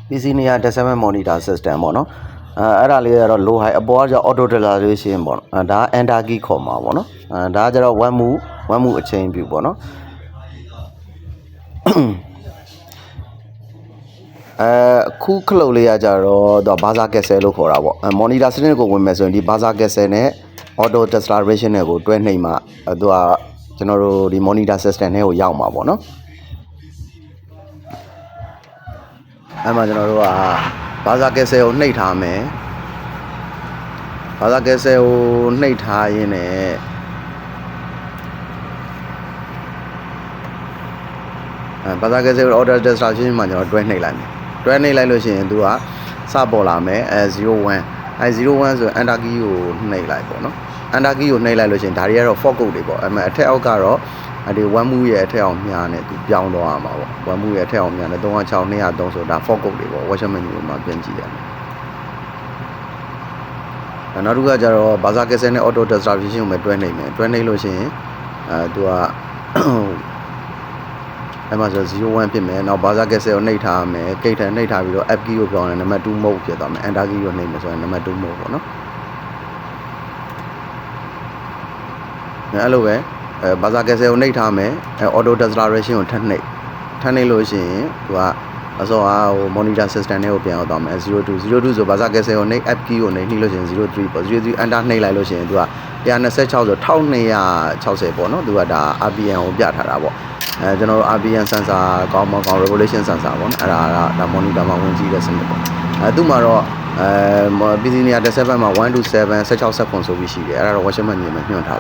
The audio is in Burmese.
PC နေရာ17 monitor system ပေါ့နော်အဲ့ဒါလေးကတော့ low high အပေါ်ကကျ auto declaration ပေါ့နော်ဒါ enter key ခေါ်မှာပေါ့နော်ဒါကကျတော့ one move အချိန်ပြုပေါ့နော်အခုခလုတ်လေးကကြတော့သူက buzzer cancel လို့ခေါ်တာပေါ့ monitor စနစ်ကိုဝင်မယ်ဆိုရင်ဒီ buzzer cancel နဲ့ auto declaration နဲ့ကိုတွဲနှိပ်မှသူကကျွန်တော်တို့ဒီ monitor system နဲ့ကိုရောက်မှာပေါ့နော်အဲ့မှာကျွန်တော်တို့က buzzer cancel ကိုနှိပ်ထားမယ် buzzer cancel ကိုနှိပ်ထားရင်းနဲ့buzzer cancel ကို auto declaration မှာကျွန်တော်တွဲနှိပ်လိုက်မယ်တွဲနှိပ်လိုက်လို့ရှိရင်သူကစပေါ်လာမယ်0101ဆို enter key ကိုနှိပ်လိုက်ပေါ့နော် enter key ကိုနှိပ်လိုက်လို့ရှိရင်ဒါတွေကတော့ for code တွေပေါ့အထက်အောက်ကတော့ဒီ one move ရဲ့အထက်အောင်မြားနဲ့သူပြောင်းသွားရမှာပေါ့ one move ရဲ့အထက်အောင်မြားနဲ့306 203ဆိုဒါ for code တွေပေါ့ workshop menu မှာပြင်ကြည့်ရမယ်နောက်တစ်ခုကကျတော့ buzzer cancel နဲ့ auto declaration ကိုပဲတွဲနှိပ်မယ်တွဲနှိပ်လို့ရှိရင်သူကအဲ့မှာဆို01ဖြစ်မယ်နောက် buzzer cancel ကိုနှိပ်ထားမယ်ကိတ်ထန်နှိပ်ထားပြီးတော့ app key ကိုပြောင်းရင်နံပါတ်2 mode ဖြစ်သွားမယ် enter key ကိုနှိပ်မယ်ဆိုရင်နံပါတ်2 mode ပေါ့နော်အဲ့လိုပဲbuzzer cancel ကိုနှိပ်ထားမယ်auto declaration ကိုထပ်နှိပ်လို့ရှိရင်သူကအစောဟို monitor system နဲ့ကိုပြန်ရောက်သွားမယ်02ဆို buzzer cancel ကိုနှိပ် app key ကိုနှိပ်လို့ရှိရင်03ပေါ့03 enter နှိပ်လိုက်လို့ရှိရင်သူက126ဆို1260ပေါ့နော်သူကဒါ RPM ကိုပြထားတာပေါ့ကျွန်တော်တို့ RPM sensor ကောင်းမကောင်း revolution sensor ပေါ့နော်အဲ့ဒါကဒါ monitor မှာဝင်ကြည့်တဲ့စနစ်ပေါ့သူ့မှာတော့PC နေရာ17မှာ127 16 second ဆိုပြီးရှိတယ်အဲ့ဒါတော့ workshop မှာမြင်မယ်ညွှန်ထား